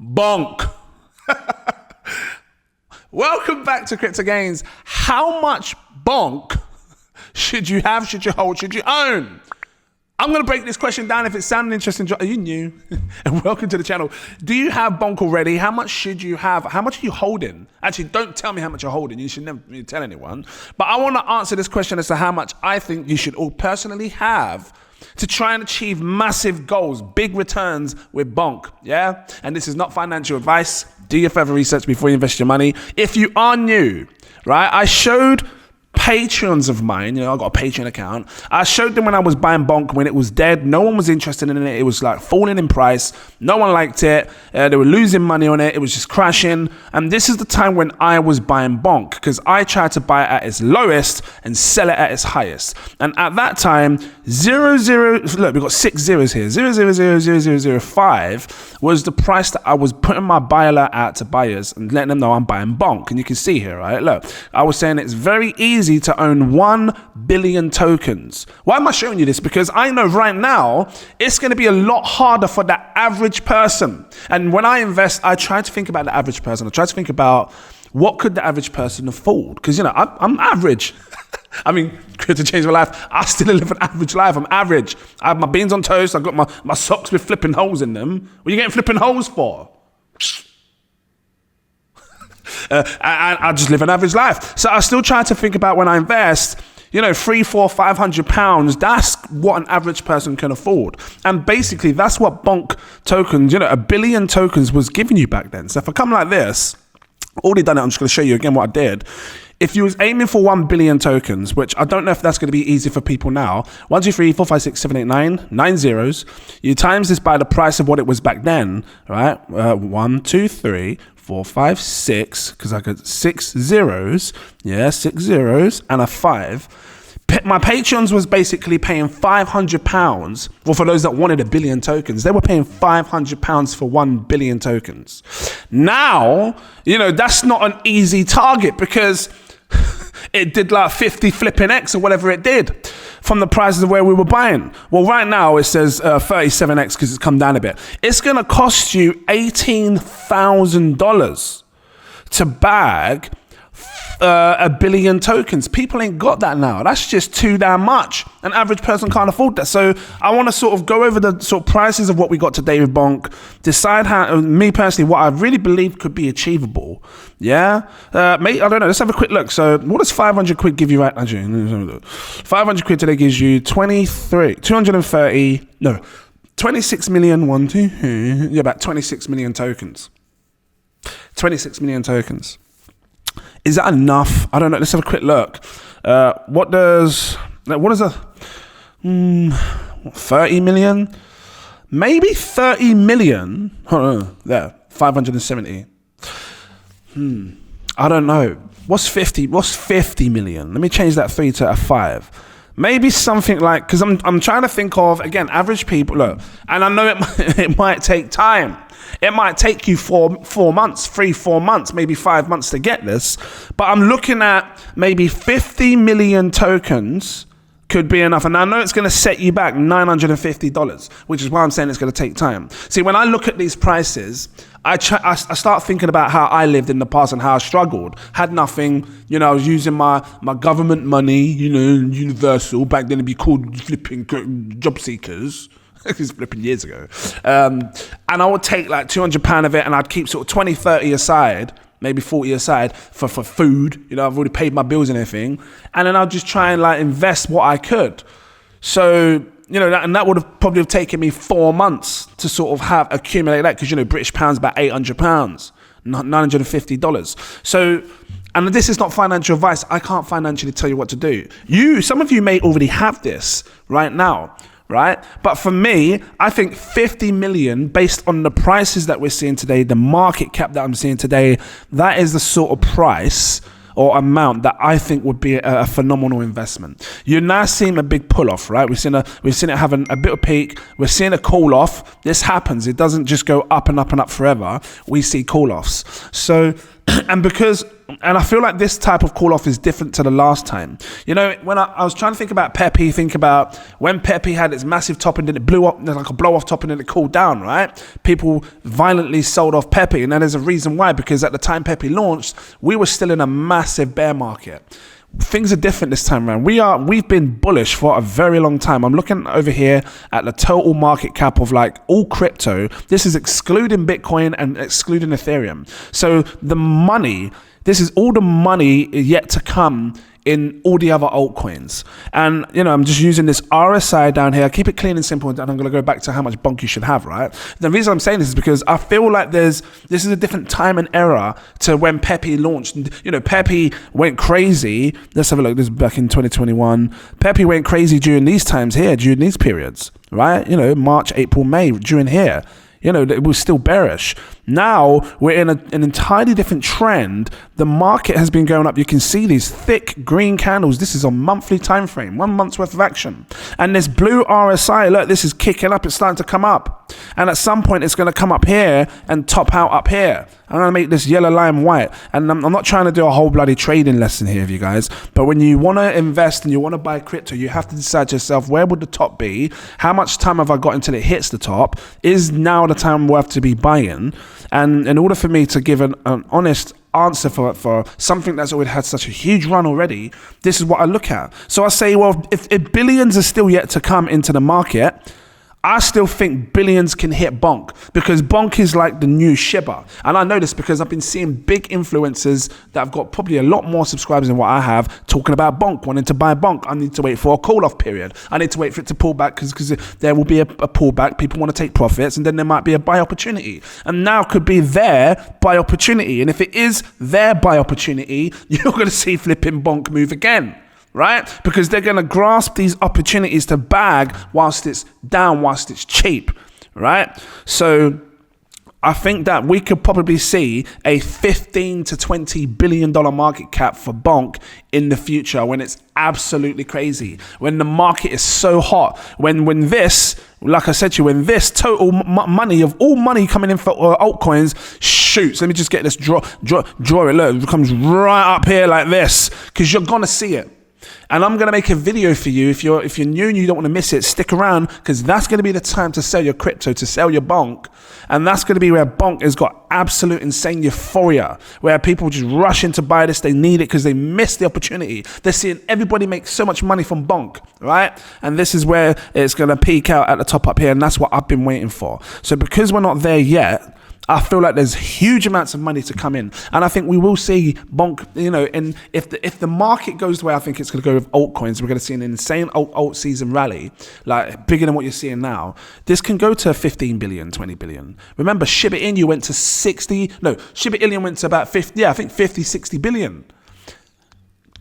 Bonk. Welcome back to Cryptogains. How much bonk should you have, should you hold, should you own? I'm going to break this question down. If it sounded interesting, are you new? And welcome to the channel. Do you have bonk already? How much should you have? How much are you holding? Actually, don't tell me how much you're holding. You should never tell anyone. But I want to answer this question as to how much I think you should all personally have to try and achieve massive goals, big returns with bonk, yeah? And this is not financial advice. Do your further research before you invest your money. If you are new, right, I showed Patreons of mine, I've got a Patreon account. I showed them when I was buying bonk when it was dead. No one was interested in it. It was like falling in price. No one liked it. They were losing money on it. It was just crashing. And this is the time when I was buying bonk because I tried to buy it at its lowest and sell it at its highest. And at that time, look, we've got 6 zeros here. 0.000005 was the price that I was putting my buy alert out to buyers and letting them know I'm buying bonk. And you can see here, right? Look, I was saying it's very easy to own 1 billion tokens. Why am I showing you this? Because I know right now it's going to be a lot harder for the average person. And when I invest, I try to think about the average person. I try to think about what could the average person afford? Because, I'm average. I mean, could have changed my life. I still live an average life. I'm average. I have my beans on toast. I've got my socks with flipping holes in them. What are you getting flipping holes for? I just live an average life. So I still try to think about when I invest, 300, 400, 500 pounds, that's what an average person can afford. And basically that's what bonk tokens, 1 billion tokens was giving you back then. So if I come like this, already done it, I'm just going to show you again what I did. If you was aiming for 1 billion tokens, which I don't know if that's going to be easy for people now, 1, 2, 3, 4, 5, 6, 7, 8, 9, 9 zeros. You times this by the price of what it was back then, right? 1, 2, 3, 4, 5, 6, because I got 6 zeros. Yeah, 6 zeros and a 5. My Patreons was basically paying £500. Well, for those that wanted 1 billion tokens, they were paying £500 for 1 billion tokens. Now, that's not an easy target because it did like 50 flipping X or whatever it did from the prices of where we were buying. Well, right now it says 37X because it's come down a bit. It's going to cost you $18,000 to bag 1 billion tokens. People ain't got that now. That's just too damn much. An average person can't afford that. So I want to sort of go over the sort of prices of what we got today with bonk, decide how, me personally, what I really believe could be achievable. Yeah, mate, I don't know. Let's have a quick look. So what does 500 quid give you right now? 500 quid today gives you 26 million, about 26 million tokens. 26 million tokens. Is that enough? I don't know. Let's have a quick look. What is a 30 million? Maybe 30 million. There, 570. I don't know. What's 50? What's 50 million? Let me change that 3 to a 5. Maybe something like, because I'm trying to think of, again, average people. Look, and I know it might take time. It might take you 4 months, 4 months, maybe 5 months to get this. But I'm looking at maybe 50 million tokens could be enough. And I know it's going to set you back $950, which is why I'm saying it's going to take time. See, when I look at these prices, I start thinking about how I lived in the past and how I struggled. Had nothing, I was using my government money, universal. Back then it'd be called flipping job seekers. It's flipping years ago. And I would take like £200 of it and I'd keep sort of 20, 30 aside, maybe 40 aside for food. I've already paid my bills and everything. And then I'd just try and like invest what I could. So, and that would have probably taken me 4 months to sort of accumulate that because, British pounds about £800, $950. So, and this is not financial advice. I can't financially tell you what to do. Some of you may already have this right now. Right? But for me, I think 50 million, based on the prices that we're seeing today, the market cap that I'm seeing today, that is the sort of price or amount that I think would be a phenomenal investment. You're now seeing a big pull off, right? We've seen it having a bit of peak. We're seeing a call off. This happens. It doesn't just go up and up and up forever. We see call offs. So, and because And I feel like this type of call off is different to the last time. You know, when I was trying to think about Pepe, think about when Pepe had its massive top and then it blew up, like a blow off top and then it cooled down, right? People violently sold off Pepe. And then there's a reason why, because at the time Pepe launched, we were still in a massive bear market. Things are different this time around. We've been bullish for a very long time. I'm looking over here at the total market cap of like all crypto. This is excluding Bitcoin and excluding Ethereum. So the money, this is all the money yet to come in all the other altcoins. And, you know, I'm just using this RSI down here. Keep it clean and simple, and I'm going to go back to how much bonk you should have, right? The reason I'm saying this is because I feel like this is a different time and era to when Pepe launched. You know, Pepe went crazy. Let's have a look. This is back in 2021. Pepe went crazy during these times here, during these periods, right? You know, March, April, May, during here. You know, it was still bearish. Now we're in an entirely different trend. The market has been going up. You can see these thick green candles. This is a monthly time frame, 1 month's worth of action. And this blue RSI, look, this is kicking up. It's starting to come up. And at some point, it's going to come up here and top out up here. I'm going to make this yellow line white. And I'm not trying to do a whole bloody trading lesson here, you guys. But when you want to invest and you want to buy crypto, you have to decide to yourself, where would the top be? How much time have I got until it hits the top? Is now the time worth to be buying? And in order for me to give an honest answer for something that's already had such a huge run already, this is what I look at. So I say, well, if billions are still yet to come into the market, I still think billions can hit bonk, because bonk is like the new Shiba. And I know this because I've been seeing big influencers that have got probably a lot more subscribers than what I have talking about bonk, wanting to buy bonk. I need to wait for a call off period. I need to wait for it to pull back because there will be a pullback. People want to take profits, and then there might be a buy opportunity. And now could be their buy opportunity. And if it is their buy opportunity, you're going to see flipping bonk move again. Right? Because they're going to grasp these opportunities to bag whilst it's down, whilst it's cheap. Right? So I think that we could probably see a $15 to $20 billion market cap for bonk in the future, when it's absolutely crazy, when the market is so hot, when this, like I said to you, when this total money of all money coming in for altcoins shoots. Let me just get this draw it. Look, it comes right up here like this, because you're gonna see it. And I'm going to make a video for you. If you're new and you don't want to miss it, stick around, because that's going to be the time to sell your crypto, to sell your bonk. And that's going to be where bonk has got absolute insane euphoria, where people just rush in to buy this. They need it because they missed the opportunity. They're seeing everybody make so much money from bonk, right? And this is where it's going to peak out at the top up here. And that's what I've been waiting for. So because we're not there yet, I feel like there's huge amounts of money to come in, and I think we will see bonk. You know, and if the market goes the way I think it's going to go with altcoins, we're going to see an insane alt season rally, like bigger than what you're seeing now. This can go to 15 billion, 20 billion. Remember, Shiba Inu went to Shiba Inu went to about 50, 60 billion.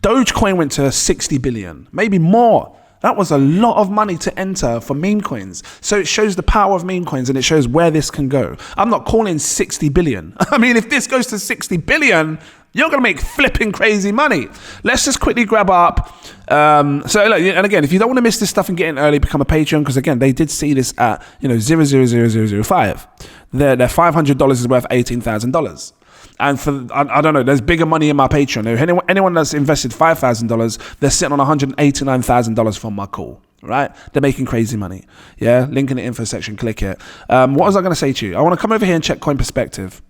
Dogecoin went to 60 billion, maybe more. That was a lot of money to enter for meme coins. So it shows the power of meme coins, and it shows where this can go. I'm not calling 60 billion. I mean, if this goes to 60 billion, you're going to make flipping crazy money. Let's just quickly grab up. So look, and again, if you don't want to miss this stuff and get in early, become a Patreon, because again, they did see this at 0.00005. Their $500 is worth $18,000. And for, I don't know, there's bigger money in my Patreon. Anyone that's invested $5,000, they're sitting on $189,000 from my call, right? They're making crazy money. Yeah, link in the info section, click it. What was I going to say to you? I want to come over here and check Coin Perspective.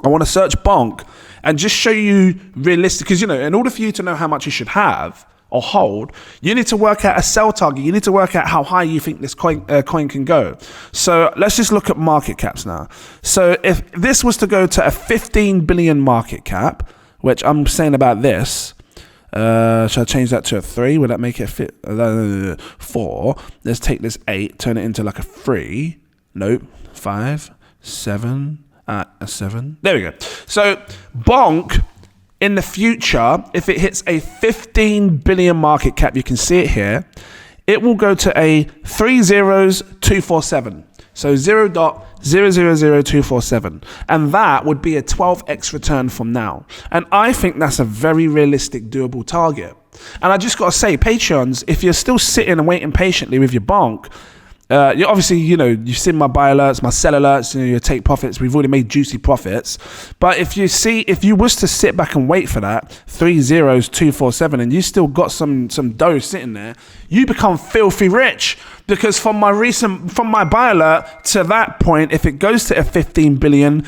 I want to search bonk and just show you realistic, because, in order for you to know how much you should have or hold, you need to work out a sell target. You need to work out how high you think this coin can go. So let's just look at market caps now. So if this was to go to a 15 billion market cap, which I'm saying about this, should I change that to a 3? Would that make it fit? 4. Let's take this 8, turn it into like a 3. Nope. 5, 7, a 7. There we go. So bonk, in the future, if it hits a 15 billion market cap, you can see it here, it will go to a 30247. So 0.000247. And that would be a 12x return from now. And I think that's a very realistic, doable target. And I just got to say, Patreons, if you're still sitting and waiting patiently with your bonk, Obviously, you've seen my buy alerts, my sell alerts, your take profits. We've already made juicy profits. But if you was to sit back and wait for that 3 zeros 247, and you still got some dough sitting there, you become filthy rich. Because from my buy alert to that point, if it goes to a 15 billion,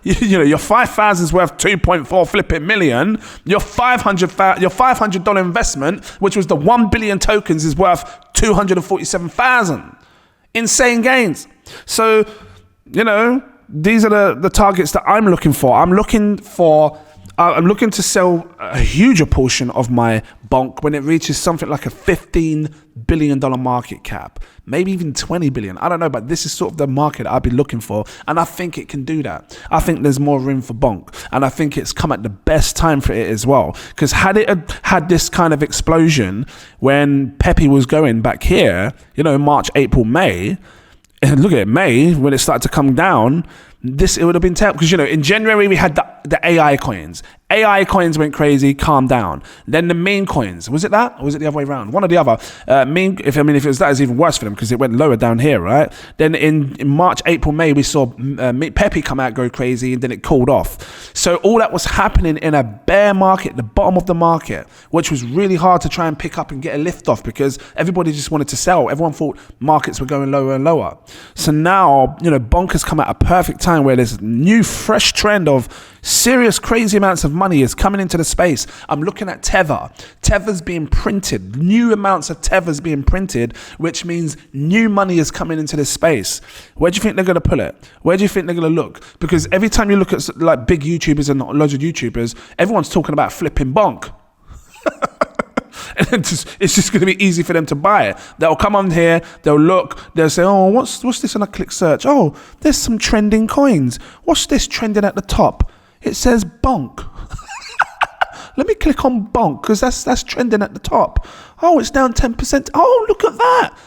your 5,000 is worth 2.4 flipping million. Your $500 investment, which was the 1 billion tokens, is worth 247,000. Insane gains. So, these are the targets that I'm looking for. I'm looking to sell a huger portion of my bonk when it reaches something like a $15 billion market cap, maybe even 20 billion. I don't know, but this is sort of the market I'd be looking for. And I think it can do that. I think there's more room for bonk. And I think it's come at the best time for it as well. Because had it had this kind of explosion when Pepe was going back here, March, April, May, and look at it, May, when it started to come down, it would have been terrible. Because, in January, we had the AI coins. AI coins went crazy, calmed down. Then the meme coins, was it that? Or was it the other way around? One or the other. If it was that, it's even worse for them because it went lower down here, right? Then in March, April, May, we saw Pepe come out, go crazy, and then it cooled off. So all that was happening in a bear market, the bottom of the market, which was really hard to try and pick up and get a lift off because everybody just wanted to sell. Everyone thought markets were going lower and lower. So now, bonk has come at a perfect time where there's new, fresh trend of serious, crazy amounts of money is coming into the space. I'm looking at Tether. Tether's being printed. New amounts of Tether's being printed, which means new money is coming into this space. Where do you think they're going to pull it? Where do you think they're going to look? Because every time you look at like big YouTubers and loads of YouTubers, everyone's talking about flipping bonk. And it's just going to be easy for them to buy it. They'll come on here, they'll look, they'll say, oh, what's this? And I click search. Oh, there's some trending coins. What's this trending at the top? It says bonk. Let me click on bonk because that's trending at the top. Oh, it's down 10%. Oh, look at that.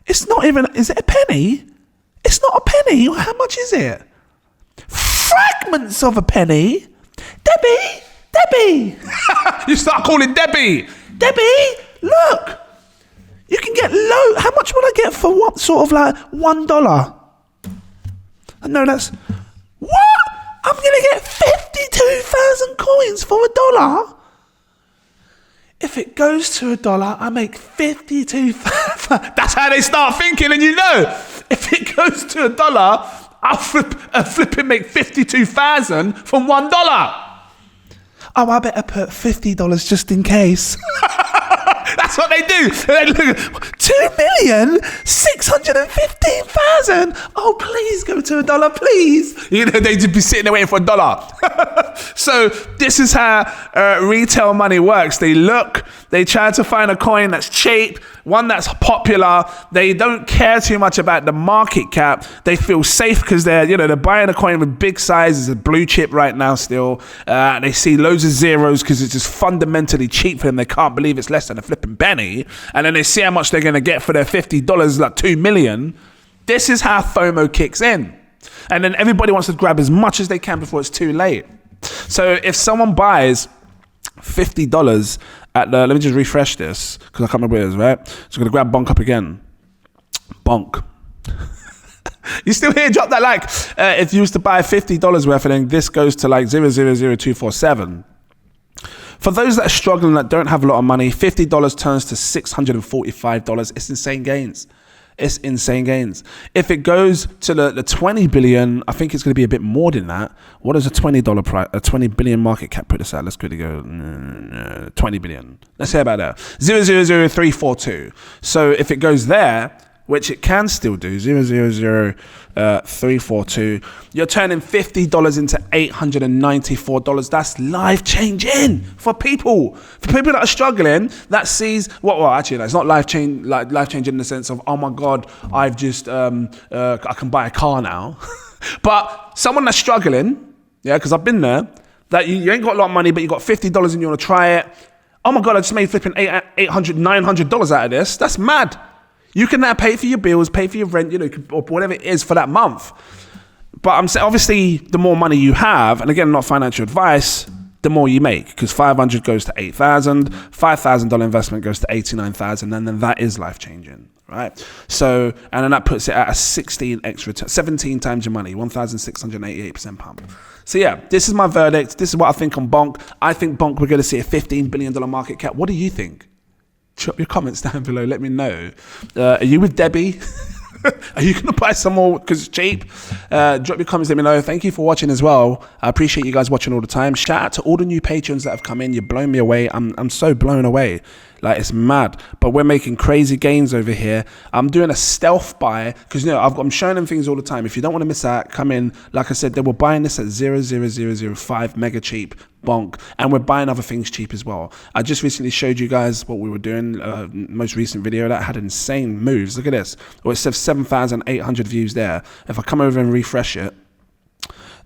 It's not even, is it a penny? It's not a penny. How much is it? Fragments of a penny. Debbie. You start calling Debbie. Debbie, look. You can get low. How much will I get for what? Sort of like $1. No, that's, what? I'm going to get 52,000 coins for $1. If it goes to $1, I make 52,000. That's how they start thinking, and if it goes to $1, I'll flip and make 52,000 from $1. Oh, I better put $50 just in case. That's what they do. They look, 2,615,000. Oh, please go to $1, please. They just be sitting there waiting for $1. So this is how retail money works. They look, they try to find a coin that's cheap, one that's popular. They don't care too much about the market cap. They feel safe because they're buying a coin with big sizes, a blue chip right now still. They see loads of zeros because it's just fundamentally cheap for them. They can't believe it's less than a flipping penny. And then they see how much they're going to get for their $50, like 2 million. This is how FOMO kicks in. And then everybody wants to grab as much as they can before it's too late. So if someone buys $50 at let me just refresh this because I can't remember where it is, right? So I'm going to grab bonk up again. Bonk. You still here? Drop that like. If you used to buy $50 worth and then this goes to like 000247. For those that are struggling, that don't have a lot of money, $50 turns to $645. It's insane gains. It's insane gains. If it goes to the 20 billion, I think it's going to be a bit more than that. What does a $20 price, a 20 billion market cap put us at? Let's quickly go 20 billion. Let's say about that. 000342. So if it goes there, which it can still do, 000342, you're turning $50 into $894. That's life changing for people. For people that are struggling, that sees actually, it's not life changing in the sense of, oh my God, I've just I can buy a car now. But someone that's struggling, because I've been there, that you ain't got a lot of money, but you got $50 and you want to try it. Oh my God, I just made flipping $800, $900 out of this. That's mad. You can now pay for your bills, pay for your rent, or whatever it is for that month. But I'm saying, obviously, the more money you have, and again, not financial advice, the more you make, because 500 goes to 8,000, $5,000 investment goes to 89,000, and then that is life changing, right? So, and then that puts it at a 16x return, 17 times your money, 1,688% pump. So yeah, this is my verdict. This is what I think on Bonk. I think Bonk, we're going to see a $15 billion market cap. What do you think? Drop your comments down below. Let me know. Are you with Debbie? Are you going to buy some more because it's cheap? Drop your comments, let me know. Thank you for watching as well. I appreciate you guys watching all the time. Shout out to all the new patrons that have come in. You're blowing me away. I'm so blown away. Like, it's mad. But we're making crazy gains over here. I'm doing a stealth buy because, you know, I'm showing them things all the time. If you don't want to miss out, come in. Like I said, they were buying this at 0.0005 mega cheap. Bonk, and we're buying other things cheap as well. I just recently showed you guys what we were doing. Most recent video that had insane moves. Look at this. Oh, it says 7,800 views there. If I come over and refresh it,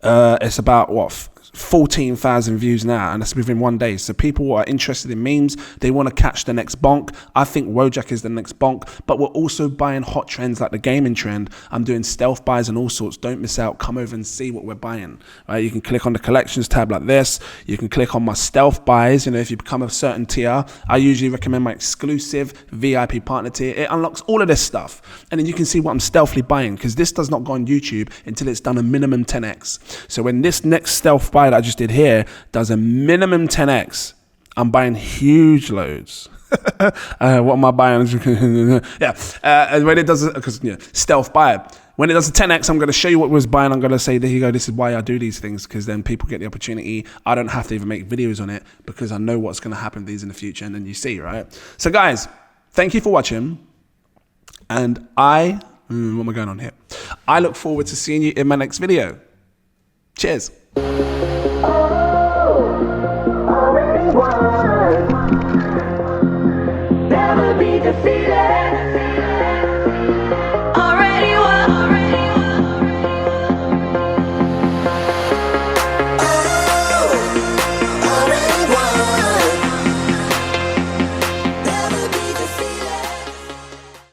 it's about what, 14,000 views now, and that's within 1 day. So people are interested in memes. They want to catch the next bonk. I think Wojak is the next bonk, but we're also buying hot trends like the gaming trend. I'm doing stealth buys and all sorts. Don't miss out. Come over and see what we're buying. Right? You can click on the collections tab like this. You can click on my stealth buys. You know, if you become a certain tier, I usually recommend my exclusive VIP partner tier. It unlocks all of this stuff, and then you can see what I'm stealthily buying, because this does not go on YouTube until it's done a minimum 10x. So when this next stealth buy that I just did here does a minimum 10x, I'm buying huge loads. What am I buying? Yeah, when it does, because you know, stealth buy, when it does a 10x, I'm going to show you what was buying. I'm going to say, there you go, this is why I do these things, because then people get the opportunity. I don't have to even make videos on it because I know what's going to happen with these in the future, and then you see, right? So guys, thank you for watching, and what am I going on here? I look forward to seeing you in my next video. Cheers.